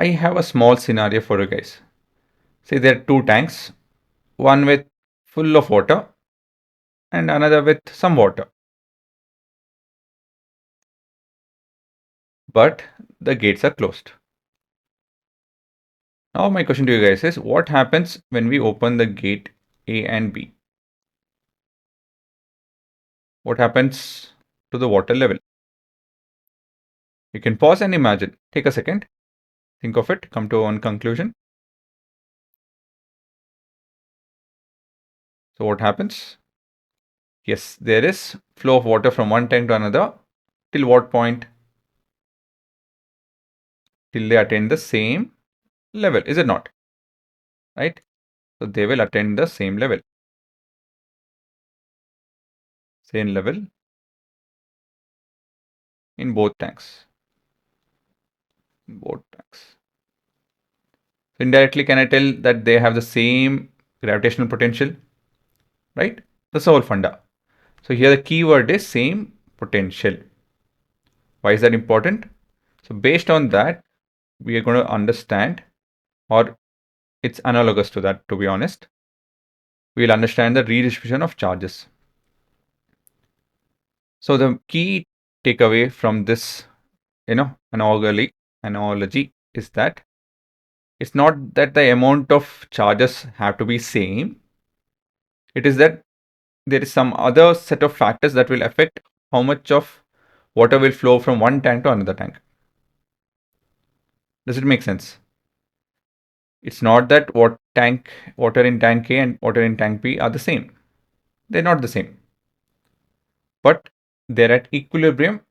I have a small scenario for you guys. Say there are two tanks, one with full of water and another with some water. But the gates are closed. Now my question to you guys is, what happens when we open the gate A and B? What happens to the water level? You can pause and imagine. Take a second. Think of it. Come to one conclusion. So what happens? Yes, there is flow of water from one tank to another. Till what point? Till they attain the same level, is it not? Right? So they will attain the same level. Same level in both tanks. Both tanks. So indirectly, can I tell that they have the same gravitational potential? Right? That's the whole funda. So here the keyword is same potential. Why is that important? So based on that, we are going to understand, or it's analogous to that, to be honest. We'll understand the redistribution of charges. So the key takeaway from this, analogy is that it's not that the amount of charges have to be same. It is that there is some other set of factors that will affect how much of water will flow from one tank to another tank. Does it make sense? It's not that water in tank A and water in tank B are the same. They're not the same. But they're at equilibrium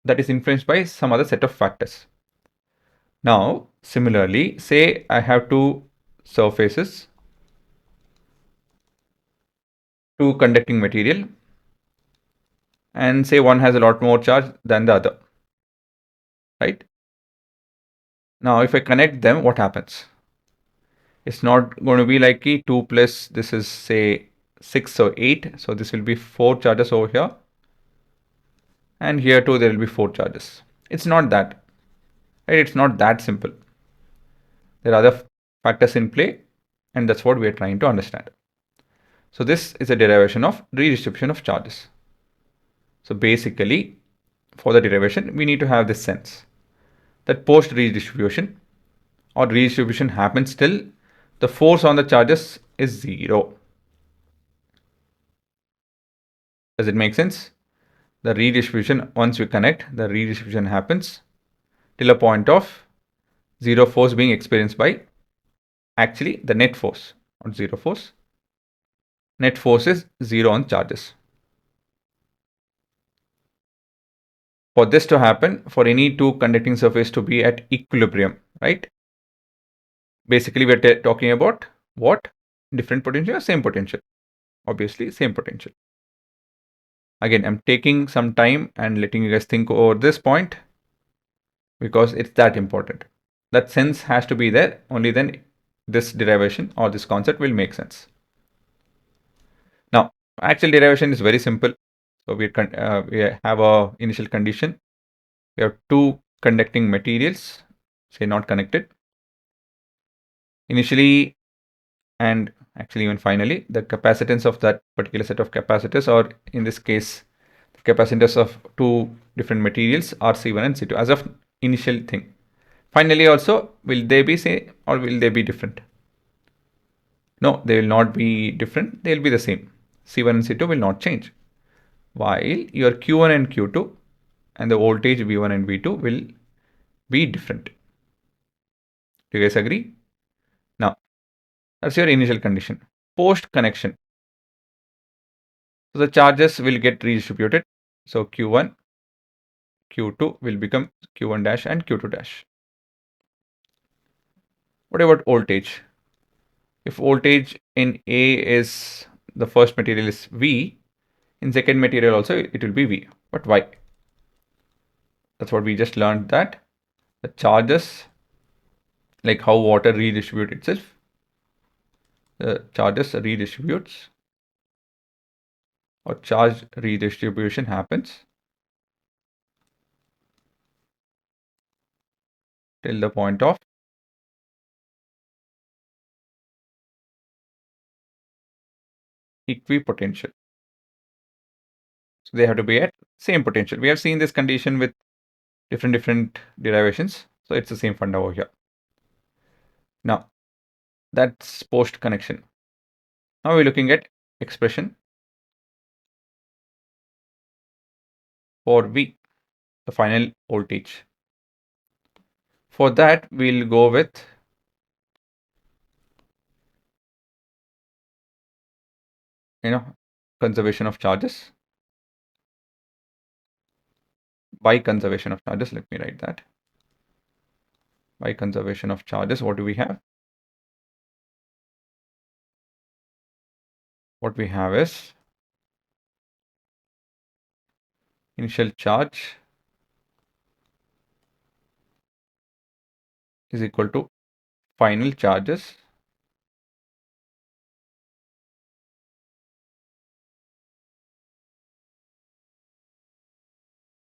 that is influenced by some other set of factors. Now, similarly, say I have two surfaces, two conducting material, and say one has a lot more charge than the other, right? Now, if I connect them, what happens? It's not going to be like 2 plus this is say 6 or 8. So this will be 4 charges over here. And here too there will be 4 charges. It's not that. Right? It's not that simple. There are other factors in play, and that's what we are trying to understand. So this is a derivation of redistribution of charges. So basically, for the derivation, we need to have this sense that post redistribution or redistribution happens till the force on the charges is 0. Does it make sense? The redistribution, once we connect, the redistribution happens till a point of 0 force being experienced by actually the net force, not 0 force. Net force is 0 on charges. For this to happen, for any two conducting surface to be at equilibrium, right? Basically, we're talking about what? Different potential or same potential? Obviously, same potential. Again, I'm taking some time and letting you guys think over this point because it's that important. That sense has to be there. Only then this derivation or this concept will make sense. Now, actual derivation is very simple. So we have a initial condition. We have two conducting materials, say not connected. Initially, and actually even finally, the capacitance of that particular set of capacitors, or in this case, the capacitance of two different materials are C1 and C2 as of initial thing. Finally also, will they be same or will they be different? No, they will not be different. They will be the same. C1 and C2 will not change. While your Q1 and Q2 and the voltage V1 and V2 will be different. Do you guys agree? Now, that's your initial condition. Post connection. So the charges will get redistributed. So Q1, Q2 will become Q1 dash and Q2 dash. What about voltage? If voltage in A is the first material is V, in second material also it will be V. But why? That's what we just learned, that the charges, like how water redistributes itself, the charges redistributes or charge redistribution happens till the point of equipotential. So they have to be at same potential. We have seen this condition with different derivations. So it's the same funda over here. Now that's post connection. Now we're looking at expression for V, the final voltage. For that, we'll go with conservation of charges. By conservation of charges, let me write that. By conservation of charges, what do we have? What we have is initial charge is equal to final charges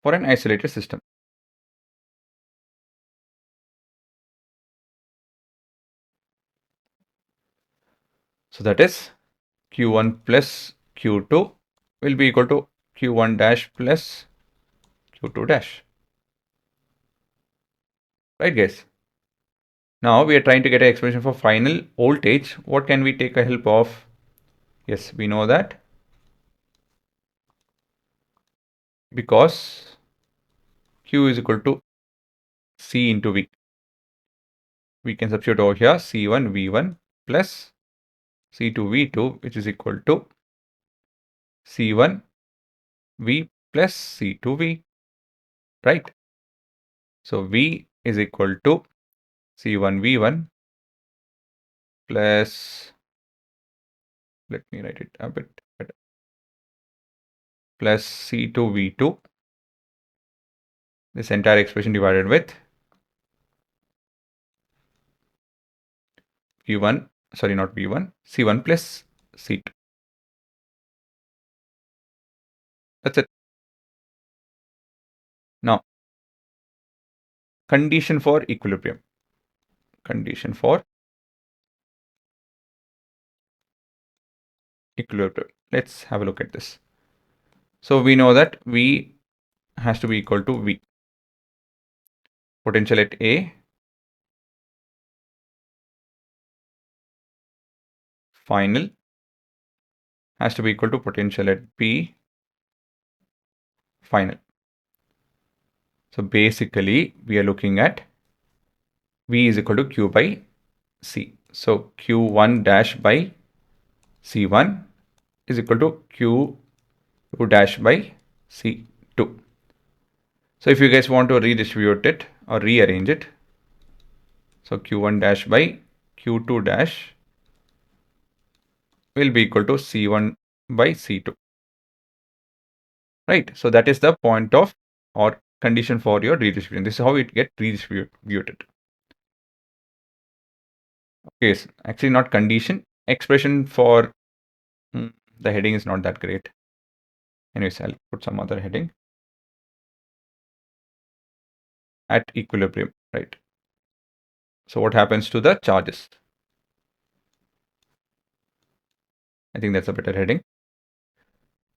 for an isolated system. So that is Q1 plus Q2 will be equal to Q1 dash plus Q2 dash. Right, guys? Now we are trying to get an expression for final voltage. What can we take a help of? Yes, we know that because Q is equal to C into V. We can substitute over here C1 V1 plus C2 V2, which is equal to C1 V plus C2 V, right? So V is equal to C1 V1 plus, let me write it a bit better, plus C2 V2, this entire expression divided with V1, sorry, not V1, C1 plus C2. That's it. Now, condition for equilibrium. Condition for equilibrium. Let's have a look at this. So we know that V has to be equal to V. Potential at A, final, has to be equal to potential at B, final. So basically, we are looking at V is equal to Q by C. So Q1 dash by C1 is equal to Q2 dash by C2. So if you guys want to redistribute it or rearrange it, so Q1 dash by Q2 dash will be equal to C1 by C2. Right. So that is the point of or condition for your redistribution. This is how it gets redistributed. Okay, so actually not condition. Expression for the heading is not that great. Anyways, I'll put some other heading. At equilibrium, right? So what happens to the charges? I think that's a better heading.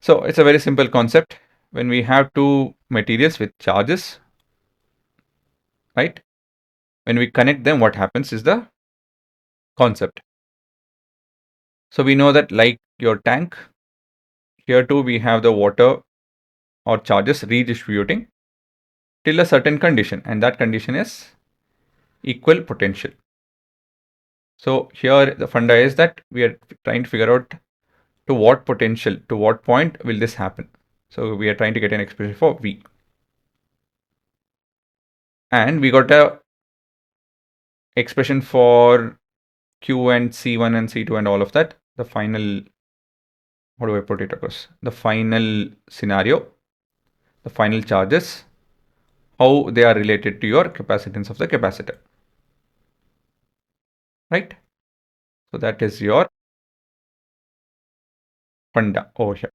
So it's a very simple concept. When we have two materials with charges, right? When we connect them, what happens is the concept. So we know that like your tank, here too we have the water or charges redistributing till a certain condition, and that condition is equal potential. So here the funda is that we are trying to figure out to what potential, to what point will this happen. So we are trying to get an expression for V. And we got a expression for Q and C1 and C2 and all of that. The final, how do I put it across? The final scenario, the final charges, how they are related to your capacitance of the capacitor. Right? So that is your funda over here.